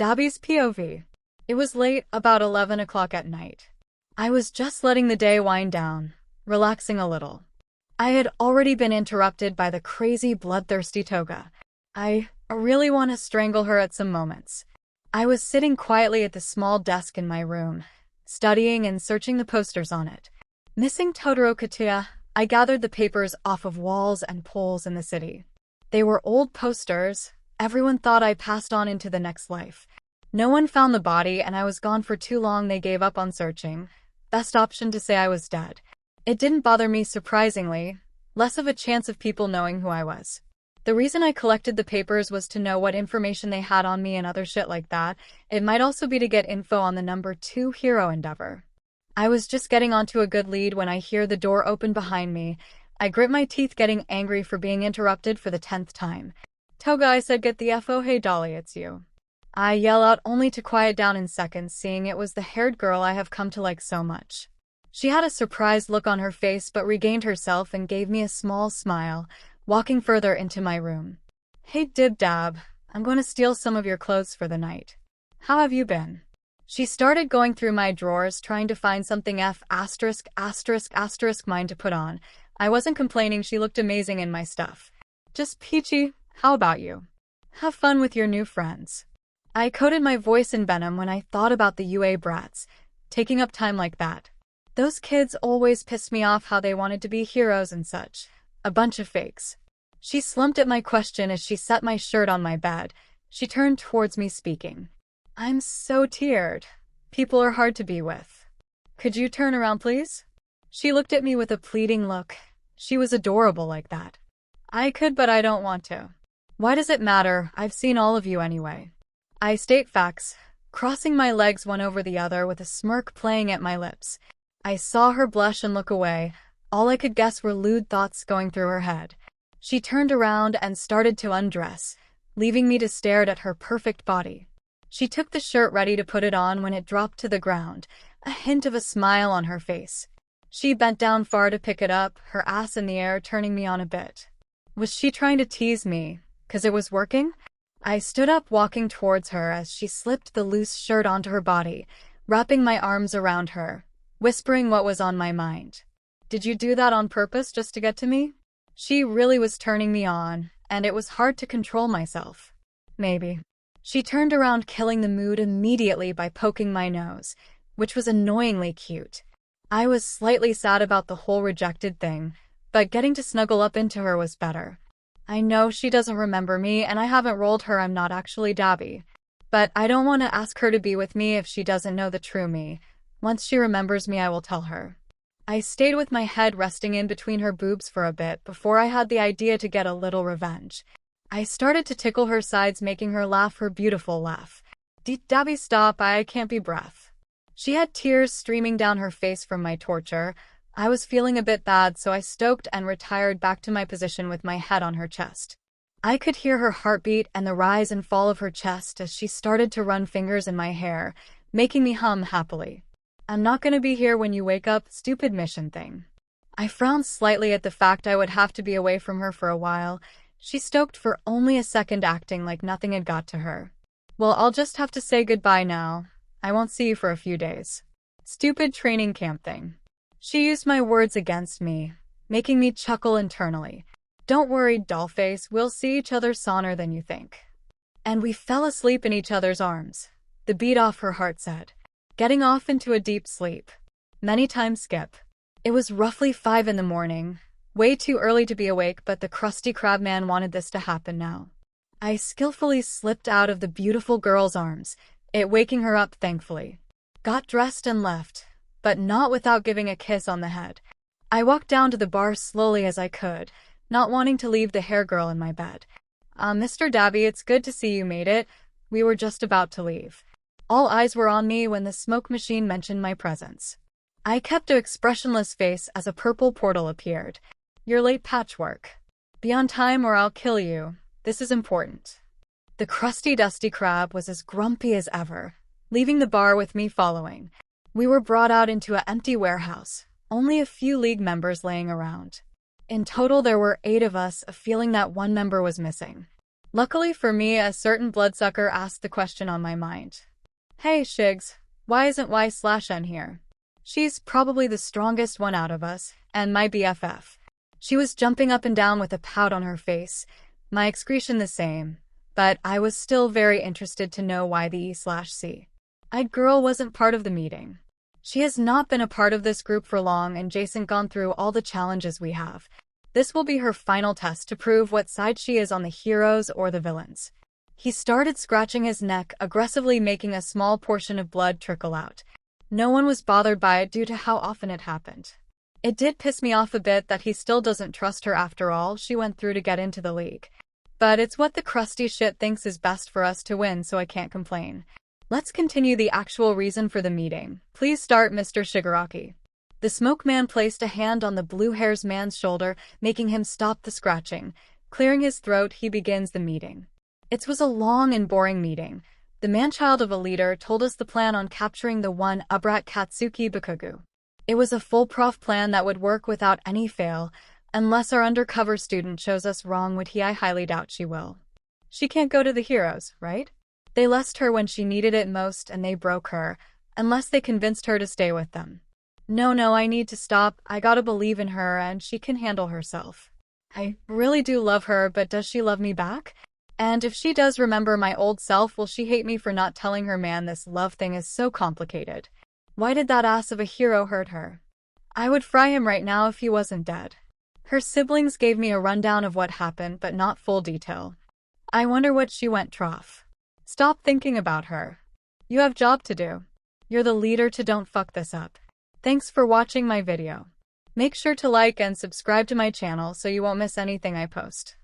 Dabi's POV. It was late, about 11 o'clock at night. I was just letting the day wind down, relaxing a little. I had already been interrupted by the crazy, bloodthirsty Toga. I really want to strangle her at some moments. I was sitting quietly at the small desk in my room, studying and searching the posters on it. Missing Totoro Katuya, I gathered the papers off of walls and poles in the city. They were old posters. Everyone thought I passed on into the next life. No one found the body, and I was gone for too long. They gave up on searching. Best option to say I was dead. It didn't bother me, surprisingly. Less of a chance of people knowing who I was. The reason I collected the papers was to know what information they had on me and other shit like that. It might also be to get info on the number 2 hero endeavor. I was just getting onto a good lead when I hear the door open behind me. I grit my teeth, getting angry for being interrupted for the 10th time. Toga, I said, get the F.O. Hey Dolly, it's you. I yell out, only to quiet down in seconds, seeing it was the haired girl I have come to like so much. She had a surprised look on her face but regained herself and gave me a small smile, walking further into my room. Hey Dib Dab, I'm going to steal some of your clothes for the night. How have you been? She started going through my drawers, trying to find something mine to put on. I wasn't complaining, she looked amazing in my stuff. Just peachy, how about you? Have fun with your new friends. I coated my voice in venom when I thought about the UA brats, taking up time like that. Those kids always pissed me off, how they wanted to be heroes and such. A bunch of fakes. She slumped at my question as she set my shirt on my bed. She turned towards me, speaking. I'm so tired. People are hard to be with. Could you turn around, please? She looked at me with a pleading look. She was adorable like that. I could, but I don't want to. Why does it matter? I've seen all of you anyway. I state facts, crossing my legs one over the other with a smirk playing at my lips. I saw her blush and look away. All I could guess were lewd thoughts going through her head. She turned around and started to undress, leaving me to stare at her perfect body. She took the shirt, ready to put it on, when it dropped to the ground, a hint of a smile on her face. She bent down far to pick it up, her ass in the air, turning me on a bit. Was she trying to tease me? 'Cause it was working? I stood up, walking towards her as she slipped the loose shirt onto her body, wrapping my arms around her, whispering what was on my mind. Did you do that on purpose, just to get to me? She really was turning me on, and it was hard to control myself. Maybe. She turned around, killing the mood immediately by poking my nose, which was annoyingly cute. I was slightly sad about the whole rejected thing, but getting to snuggle up into her was better. I know she doesn't remember me, and I haven't rolled her. I'm not actually Dabi. But I don't want to ask her to be with me if she doesn't know the true me. Once she remembers me, I will tell her. I stayed with my head resting in between her boobs for a bit before I had the idea to get a little revenge. I started to tickle her sides, making her laugh, her beautiful laugh. Dabi, stop, I can't be breath. She had tears streaming down her face from my torture. I was feeling a bit bad, so I stoked and retired back to my position with my head on her chest. I could hear her heartbeat and the rise and fall of her chest as she started to run fingers in my hair, making me hum happily. I'm not gonna be here when you wake up, stupid mission thing. I frowned slightly at the fact I would have to be away from her for a while. She stoked for only a second, acting like nothing had got to her. Well, I'll just have to say goodbye now. I won't see you for a few days. Stupid training camp thing. She used my words against me, making me chuckle internally. Don't worry, dollface, we'll see each other sooner than you think. And we fell asleep in each other's arms. The beat off her heart said, getting off into a deep sleep. Many times skip. It was roughly 5 in the morning. Way too early to be awake, but the crusty crab man wanted this to happen now. I skillfully slipped out of the beautiful girl's arms, it waking her up thankfully. Got dressed and left, but not without giving a kiss on the head. I walked down to the bar slowly as I could, not wanting to leave the hair girl in my bed. Mr. Dabi, it's good to see you made it. We were just about to leave. All eyes were on me when the smoke machine mentioned my presence. I kept an expressionless face as a purple portal appeared. You're late, Patchwork. Be on time or I'll kill you. This is important. The crusty, dusty crab was as grumpy as ever, leaving the bar with me following. We were brought out into an empty warehouse, only a few League members laying around. In total, there were 8 of us, a feeling that one member was missing. Luckily for me, a certain bloodsucker asked the question on my mind. Hey, Shigs, why isn't Y/N here? She's probably the strongest one out of us, and my BFF. She was jumping up and down with a pout on her face, my excretion the same, but I was still very interested to know why the E/C. Girl wasn't part of the meeting. She has not been a part of this group for long, and Jason gone through all the challenges we have. This will be her final test to prove what side she is on the heroes or the villains. He started scratching his neck, aggressively making a small portion of blood trickle out. No one was bothered by it due to how often it happened. It did piss me off a bit that he still doesn't trust her after all she went through to get into the league. But it's what the crusty shit thinks is best for us to win, so I can't complain. Let's continue the actual reason for the meeting. Please start, Mr. Shigaraki. The smoke man placed a hand on the blue-hairs man's shoulder, making him stop the scratching. Clearing his throat, he begins the meeting. It was a long and boring meeting. The man-child of a leader told us the plan on capturing the one Ubrat Katsuki Bakugu. It was a foolproof plan that would work without any fail, unless our undercover student shows us wrong, which I highly doubt she will. She can't go to the heroes, right? They left her when she needed it most and they broke her, unless they convinced her to stay with them. No, I need to stop. I gotta believe in her and she can handle herself. I really do love her, but does she love me back? And if she does remember my old self, will she hate me for not telling her? Man, this love thing is so complicated. Why did that ass of a hero hurt her? I would fry him right now if he wasn't dead. Her siblings gave me a rundown of what happened, but not full detail. I wonder what she went trough. Stop thinking about her. You have job to do. You're the leader to don't fuck this up. Thanks for watching my video. Make sure to like and subscribe to my channel so you won't miss anything I post.